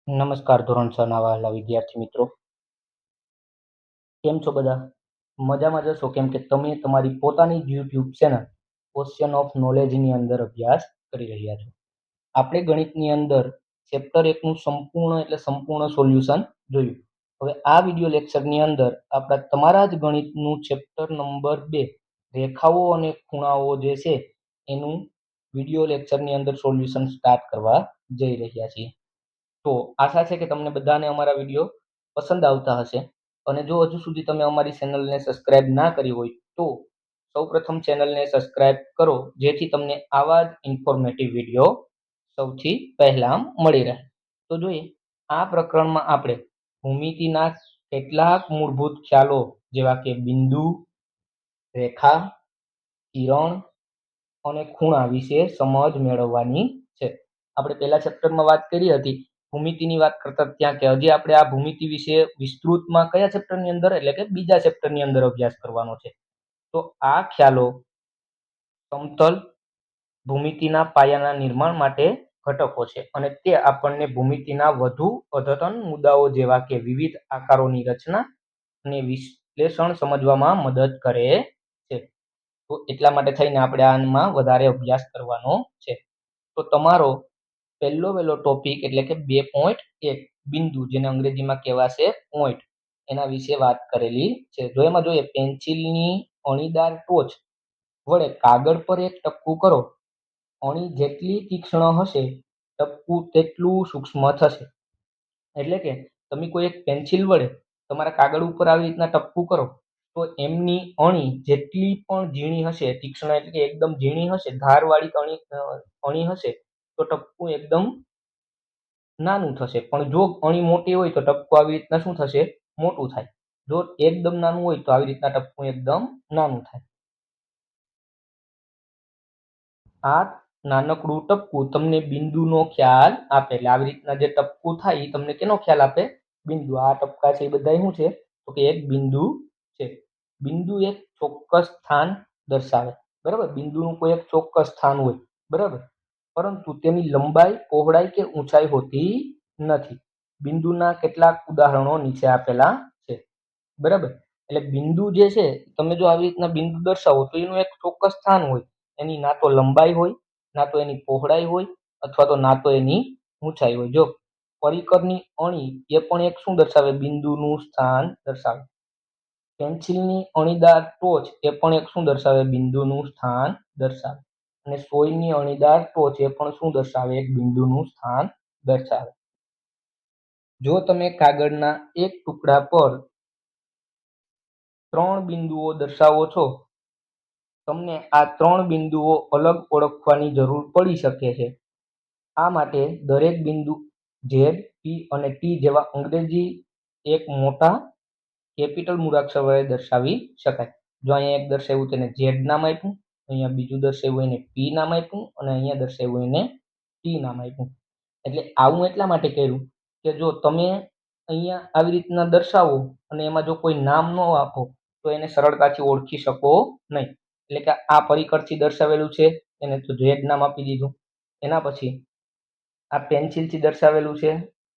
નમસ્કાર ધોરણ 6 ના વહાલા વિદ્યાર્થી મિત્રો, કેમ છો બધા? મજામાં જશો કેમ કે તમે તમારી પોતાની જ યુટ્યુબ ચેનલ ક્વેશ્ચન ઓફ નોલેજની અંદર અભ્યાસ કરી રહ્યા છો. આપણે ગણિતની અંદર ચેપ્ટર 1 નું સંપૂર્ણ સોલ્યુશન જોયું. હવે આ વિડિયો લેક્ચરની અંદર આપણે તમારા જ ગણિતનું ચેપ્ટર નંબર 2 રેખાઓ અને ખૂણાઓ જે છે એનું વિડિયો લેક્ચરની અંદર સોલ્યુશન સ્ટાર્ટ કરવા જઈ રહ્યા છીએ. તો આશા છે કે તમને બધાને અમારા વિડીયો પસંદ આવતા હશે. અને જો હજુ સુધી તમે અમારી ચેનલને સબસ્ક્રાઇબ ના કરી હોય તો સૌપ્રથમ ચેનલને સબસ્ક્રાઇબ કરો, જેથી તમને આવા જ ઇન્ફોર્મેટિવ વિડીયો સૌથી પહેલા મળી રહે. તો જોઈએ, આ પ્રકરણમાં આપણે ભૂમિતિના કેટલાક મૂળભૂત ખ્યાલો જેવા કે બિંદુ, રેખા, કિરણ અને ખૂણા વિશે સમજ મેળવવાની છે. આપણે પહેલા ચેપ્ટરમાં વાત કરી હતી ભૂમિતિની વાત કરતા ત્યાં કે હજી આપણે આ ભૂમિતિ વિશે વિસ્તૃતમાં કયા ચેપ્ટરની અંદર એટલે કે બીજા ચેપ્ટરની અંદર અભ્યાસ કરવાનો છે. તો આ ખ્યાલો સમતલ ભૂમિતિના પાયાના નિર્માણ માટે ઘટકો છે અને તે આપણને ભૂમિતિના વધુ અદ્યતન મુદ્દાઓ જેવા કે વિવિધ આકારોની રચના અને વિશ્લેષણ સમજવામાં મદદ કરે છે. તો એટલા માટે થઈને આપણે આમાં વધારે અભ્યાસ કરવાનો છે. તો તમારો પહેલો ટોપિક એટલે કે 2.1 બિંદુ, જેને અંગ્રેજીમાં કહેવાશે પોઈન્ટ, એના વિશે વાત કરેલી છે. જો એમાં જોઈએ, પેન્સિલની અણીદાર ટોચ વડે કાગળ પર એક ટપકું કરો. અણી જેટલી તીક્ષ્ણ હશે ટપકું તેટલું સૂક્ષ્મ થશે. એટલે કે તમે કોઈ એક પેન્સિલ વડે તમારા કાગળ ઉપર આવી રીતના ટપકું કરો તો એમની અણી જેટલી પણ ઝીણી હશે, તીક્ષ્ણ એટલે કે એકદમ ઝીણી હશે, ધારવાળી અણી હશે તો ટપકું એકદમ નાનું થશે. પણ જો અણી મોટી હોય તો ટપકું આવી રીતના શું થશે? મોટું થાય. જો એકદમ નાનું હોય તો આવી રીતના ટપકું એકદમ નાનું થાય. આ નાનકડું ટપકું તમને બિંદુનો ખ્યાલ આપે. એટલે આવી રીતના જે ટપકું થાય એ તમને કેનો ખ્યાલ આપે? બિંદુ. આ ટપકા છે એ બધા શું છે? તો કે એક બિંદુ છે. બિંદુ એક ચોક્કસ સ્થાન દર્શાવે. બરાબર? બિંદુનું કોઈ એક ચોક્કસ સ્થાન હોય, બરાબર, પરંતુ તેની લંબાઈ, પહોળાઈ કે ઊંચાઈ હોતી નથી. બિંદુના કેટલાક ઉદાહરણો નીચે આપેલા છે. બરાબર? એટલે બિંદુ જે છે, તમે જો આવી રીતના બિંદુ દર્શાવો તો એનું એક ચોક્કસ સ્થાન હોય. એની ના તો લંબાઈ હોય, ના તો એની પહોળાઈ હોય, અથવા તો ના તો એની ઊંચાઈ હોય. જો પરિકરની અણી એ પણ એક શું દર્શાવે? બિંદુનું સ્થાન દર્શાવે. પેન્સિલની અણીદાર ટોચ એ પણ એક શું દર્શાવે? બિંદુનું સ્થાન દર્શાવે. અને સોયની અણીદાર ટોચ એ પણ શું દર્શાવે? એક બિંદુનું સ્થાન દર્શાવે. જો તમે કાગળના એક ટુકડા પર 3 બિંદુઓ દર્શાવો છો, તમને આ 3 બિંદુઓ અલગ ઓળખવાની જરૂર પડી શકે છે. આ માટે દરેક બિંદુ ઝેડ, પી અને ટી જેવા અંગ્રેજી એક મોટા કેપિટલ મૂળાક્ષર વડે દર્શાવી શકાય. જો અહીંયા એક દર્શાવ્યું તેને ઝેડ નામ આપ્યું, અહીંયા બીજું દર્શાવ્યું એને પી નામ આપ્યું અને અહીંયા દર્શાવ્યું એને ટી નામ આપ્યું. એટલે આવું એટલા માટે કર્યું કે જો તમે અહીંયા આવી રીતના દર્શાવો અને એમાં જો કોઈ નામ ન આપો તો એને સરળતાથી ઓળખી શકો નહીં. એટલે કે આ પરિકરથી દર્શાવેલું છે એને તો ઝેડ નામ આપી દીધું. એના પછી આ પેન્સિલથી દર્શાવેલું છે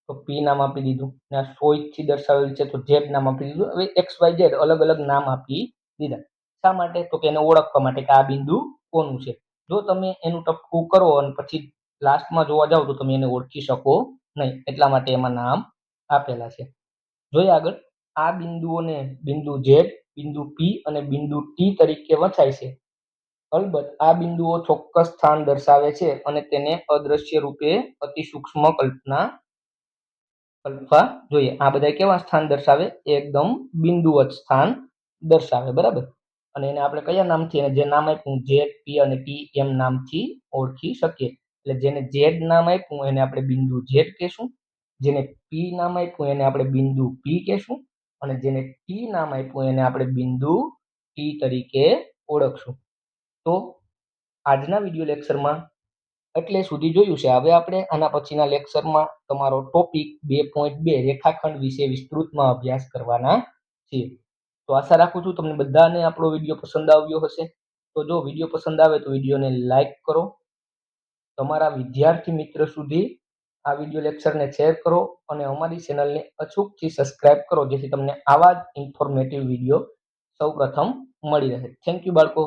તો પી નામ આપી દીધું. ને આ સોયથી દર્શાવેલું છે તો ઝેડ નામ આપી દીધું. હવે એક્સ વાય ઝેડ અલગ અલગ નામ આપી દીધા. શા માટે? તો કે એને ઓળખવા માટે કે આ બિંદુ કોનું છે. જો તમે એનું ટપકું કરો અને પછી લાસ્ટમાં જોવા જાવ તો તમે એને ઓળખી શકો નહીં. એટલા માટે એમાં નામ આપેલા છે. જોઈએ આગળ, આ બિંદુઓને બિંદુ ઝેડ, બિંદુ પી અને બિંદુ ટી તરીકે વંચાય છે. અલબત્ત આ બિંદુઓ ચોક્કસ સ્થાન દર્શાવે છે અને તેને અદ્રશ્ય રૂપે અતિ સૂક્ષ્મ કલ્પવા જોઈએ. આ બધા કેવા સ્થાન દર્શાવે? એકદમ બિંદુવત સ્થાન દર્શાવે. બરાબર? અને એને આપણે કયા નામથી, જે નામ આપ્યું ઝેડ, પી અને ટી, એમ નામથી ઓળખી શકીએ. એટલે જેને ઝેડ નામ આપ્યું એને આપણે બિંદુ ઝેડ કહેશું, જેને પી નામ આપ્યું એને આપણે બિંદુ પી કહેશું અને જેને ટી નામ આપ્યું એને આપણે બિંદુ ટી તરીકે ઓળખશું. તો આજના વિડીયો લેક્ચરમાં એટલે સુધી જોયું છે. હવે આપણે આના પછીના લેક્ચરમાં તમારો ટોપિક 2.2 રેખાખંડ વિશે વિસ્તૃતમાં અભ્યાસ કરવાના છીએ. તો આશા રાખું છું તમને બધાને આપણો વિડીયો પસંદ આવ્યો હશે. તો જો વિડીયો પસંદ આવે તો વિડીયોને લાઈક કરો, તમારા વિદ્યાર્થી મિત્ર સુધી આ વિડીયો લેક્ચરને શેર કરો અને અમારી ચેનલને અચૂકથી સબસ્ક્રાઇબ કરો, જેથી તમને આવા જ ઇન્ફોર્મેટિવ વિડીયો સૌપ્રથમ મળી રહે. થેન્ક યુ બાળકો.